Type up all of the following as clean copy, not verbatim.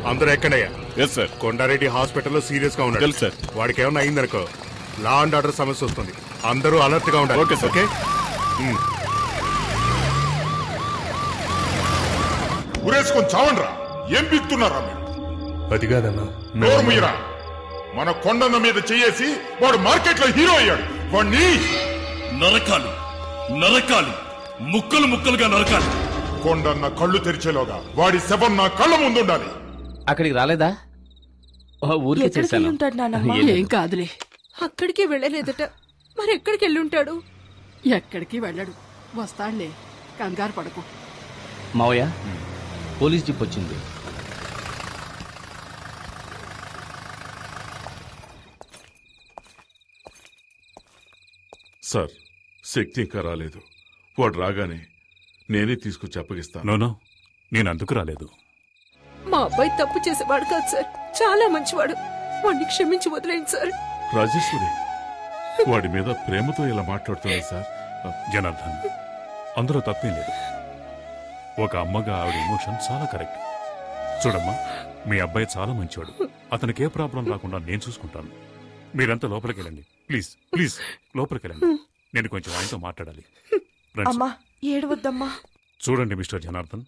అందరూ ఎక్కడయ్యా? Yes sir. Kondareddy హాస్పిటల్లో serious గా ఉన్నాడు. తెలుసు సార్. వాడికి ఏమన్నా అయిందనుకో లా అండ్ ఆర్డర్ సమస్య వస్తుంది. అందరూ అలర్ట్ గా ఉండాలి. Okay sir. ఓకే. ఉరేసుకొని చావండ్రా. ఏం బిక్తున్నారా మీరు? అది కాదన్నా. నోరు మీరా. మన కొండన్న మీద చేసి వాడు మార్కెట్ లో హీరో అయ్యాడు. వాడిని నరకాలి, నరకాలి, ముక్కలు ముక్కలుగా నరకాలి. కొండన్న కళ్ళు తెరిచేలోగా వాడి శవం నా కళ్ళ ముందు ఉండాలి. అక్కడికి రాలేదా? ఊరికే చేశాను. ఏం కాదులే. అక్కడికి వెళ్ళలేదట. మరి ఎక్కడికి వెళ్ళుంటాడు? ఎక్కడికి వెళ్ళడు, వస్తాడులే, కంగారు పడకు. మావయ్య, పోలీస్ జీప్ వచ్చింది. సార్, శక్తి ఇంకా రాలేదు. వాడు రాగానే నేనే తీసుకొచ్చి అప్పగిస్తాను. నోనో, నేను అందుకు రాలేదు. మా అబ్బాయి తప్పు చేసేవాడు కాదు సార్, చాలా మంచివాడు. వాడిని క్షమించి వదిలేండి సార్. రాజేశ్వరి వాడి మీద ప్రేమతో ఇలా మాట్లాడుతున్నాయి సార్. జనార్దన్, అందులో తప్పేం లేదు. ఒక అమ్మగా ఆవిడ ఎమోషన్ చాలా కరెక్ట్. చూడమ్మా, మీ అబ్బాయి చాలా మంచివాడు. అతనికి ఏ ప్రాబ్లం రాకుండా నేను చూసుకుంటాను. మీరంతా లోపలికి వెళ్ళండి. ప్లీజ్ ప్లీజ్ లోపలికి వెళ్ళండి. నేను కొంచెం ఆయనతో మాట్లాడాలి. అమ్మా, ఏడవద్దమ్మా. చూడండి మిస్టర్ జనార్దన్,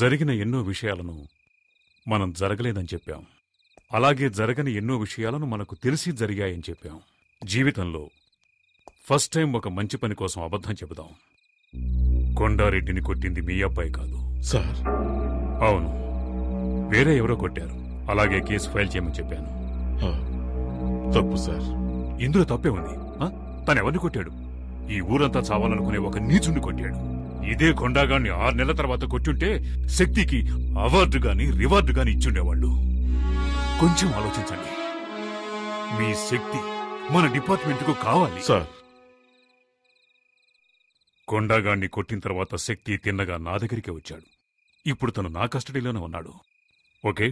జరిగిన ఎన్నో విషయాలను మనం జరగలేదని చెప్పాం. అలాగే జరగని ఎన్నో విషయాలను మనకు తెలిసి జరిగాయని చెప్పాం. జీవితంలో ఫస్ట్ టైం ఒక మంచి పని కోసం అబద్ధం చెబుదాం. కొండారెడ్డిని కొట్టింది మీ అబ్బాయి కాదు సార్. అవును, వేరే ఎవరో కొట్టారు. అలాగే కేసు ఫైల్ చేయమని చెప్పాను. తప్పు సార్. ఇందులో తప్పే ఉంది. తను ఎవరిని కొట్టాడు? ఈ ఊరంతా చావాలనుకునే ఒక నీచుని కొట్టాడు. ఇదే కొండాగాన్ని 6 నెలల తర్వాత కొట్టుంటే శక్తికి అవార్డు గాని రివార్డు గాని ఇచ్చుండేవాళ్ళు. కొంచెం ఆలోచించండి. మీ శక్తి మన డిపార్ట్మెంట్ కు కావాలి సార్. కొండాగాన్ని కొట్టిన తర్వాత శక్తి తిన్నగా నా దగ్గరికి వచ్చాడు. ఇప్పుడు తను నా కస్టడీలోనే ఉన్నాడు. ఓకే,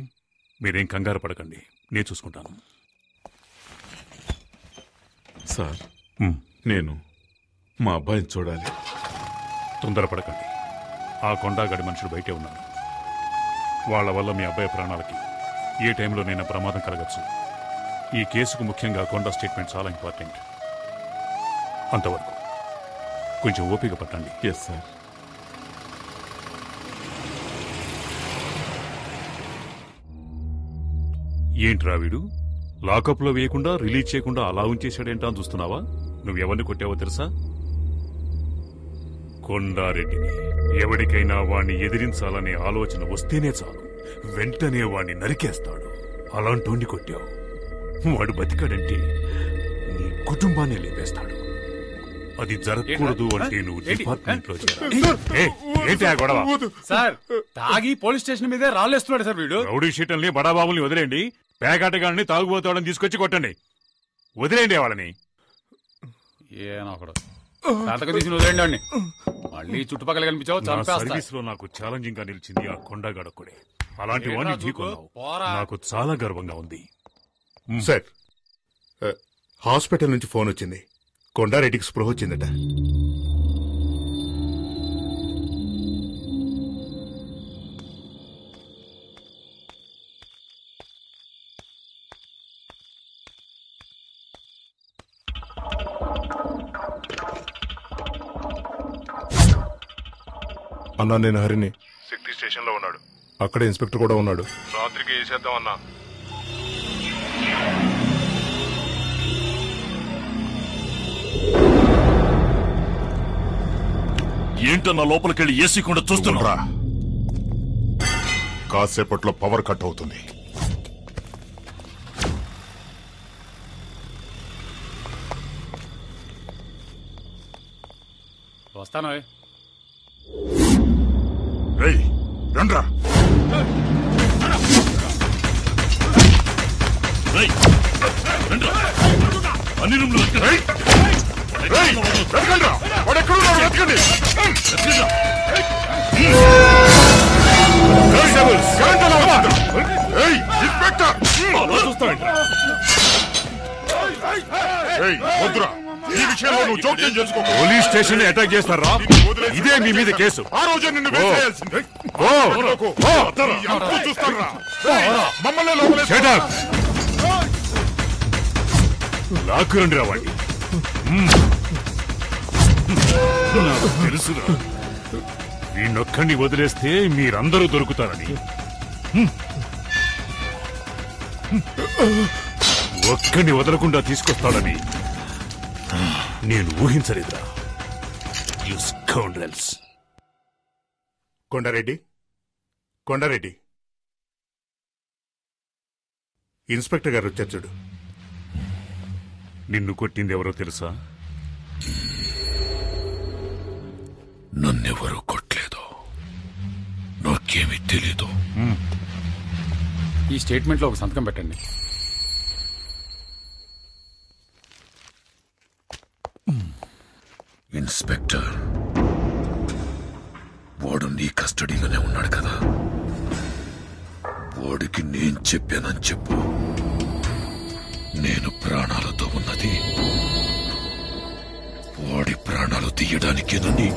మీరేం కంగారు పడకండి, నేను చూసుకుంటాను. సార్, నేను మా అబ్బాయిని చూడాలి. తొందరపడకండి. ఆ కొండాగడి మనుషులు బయటే ఉన్నారు. వాళ్ల వల్ల మీ అబ్బాయి ప్రాణాలకి ఏ టైంలోనైనా ప్రమాదం కలగచ్చు. ఈ కేసుకు ముఖ్యంగా కొండా స్టేట్మెంట్ చాలా ఇంపార్టెంట్. అంతవరకు కొంచెం ఓపిక పట్టండి. Yes sir. ఏంట్రా వీడు లాకప్లో వేయకుండా రిలీజ్ చేయకుండా అలా ఉంచేశాడేంటా అని చూస్తున్నావా? నువ్వెవరిని కొట్టావో తెలుసా? కొండారెడ్డిని. ఎవరికైనా వాణ్ణి ఎదిరించాలనే ఆలోచన వస్తేనే చాలు, వెంటనే వాణ్ణి నరికేస్తాడు. అలాంటోండి కొట్టావు. వాడు బతికాడంటే నీ కుటుంబాన్ని లేపేస్తాడు. అది జరగకూడదు అంటే నువ్వు డిపార్ట్మెంట్ లో గొడవ. సార్, తాగి పోలీస్ స్టేషన్ మీదే రాళ్ళేస్తున్నాడు సార్ వీడు. రౌడీ షీటల్ని బడాబాబుల్ని వదిలేండి. పేకాటగాన్ని తాగుబోతాడని తీసుకొచ్చి కొట్టండి. వదిలేండి వాళ్ళని. ఏనొకడు తీసి వదిలేండి. మళ్ళీ చుట్టుపక్కల కనిపించావు. సర్వీస్ లో నాకు ఛాలెంజింగ్ గా నిలిచింది ఆ కొండగడొక్కడే. అలాంటి వాడిని ఢీకొన్నావు. నాకు చాలా గర్వంగా ఉంది. సార్, హాస్పిటల్ నుంచి ఫోన్ వచ్చింది. కొండారెడ్డికి స్పృహ వచ్చిందట. అన్నా, నేను హరిని. శక్తి స్టేషన్ లో ఉన్నాడు. అక్కడే ఇన్స్పెక్టర్ కూడా ఉన్నాడు. రాత్రికి వేసేద్దాం అన్నా. ఏంటన్నా లోపలికెళ్ళి ఏసీ కూడా చూస్తున్నా? కాసేపట్లో పవర్ కట్ అవుతుంది. వస్తాను. రండ్రా. అన్ని రూమ్లు వద్దురా, ఈ విషయంలో నువ్వు జోక్యం చేసుకో. పోలీస్ స్టేషన్ అటాక్ చేస్తారా? ఇదే మీ మీద కేసు. ఆ రోజే నిన్ను వేసేయాల్సిందే. చూస్తారా మమ్మల్ని లోపలే లాక్కురండి రావండి. నాకు తెలుసురా, వీణొక్కడిని వదిలేస్తే మీరందరూ దొరుకుతారని. ఒక్కడిని వదలకుండా తీసుకొస్తాడని నేను ఊహించలేదురా. You scoundrels. Kondareddy, Kondareddy, inspector గారు వచ్చారు చూడు. నిన్ను కొట్టింది ఎవరో తెలుసా? నన్నెవరూ కొట్టలేదు, నాకేమీ తెలీదు. ఈ స్టేట్మెంట్ లో ఒక సంతకం పెట్టండి. ఇన్స్పెక్టర్, వాడు నీ కస్టడీలోనే ఉన్నాడు కదా, వాడికి నేను చెప్పానని చెప్పు. నేను ప్రాణాలతో ఉన్నది వాడి ప్రాణాలు తీయడానికేనని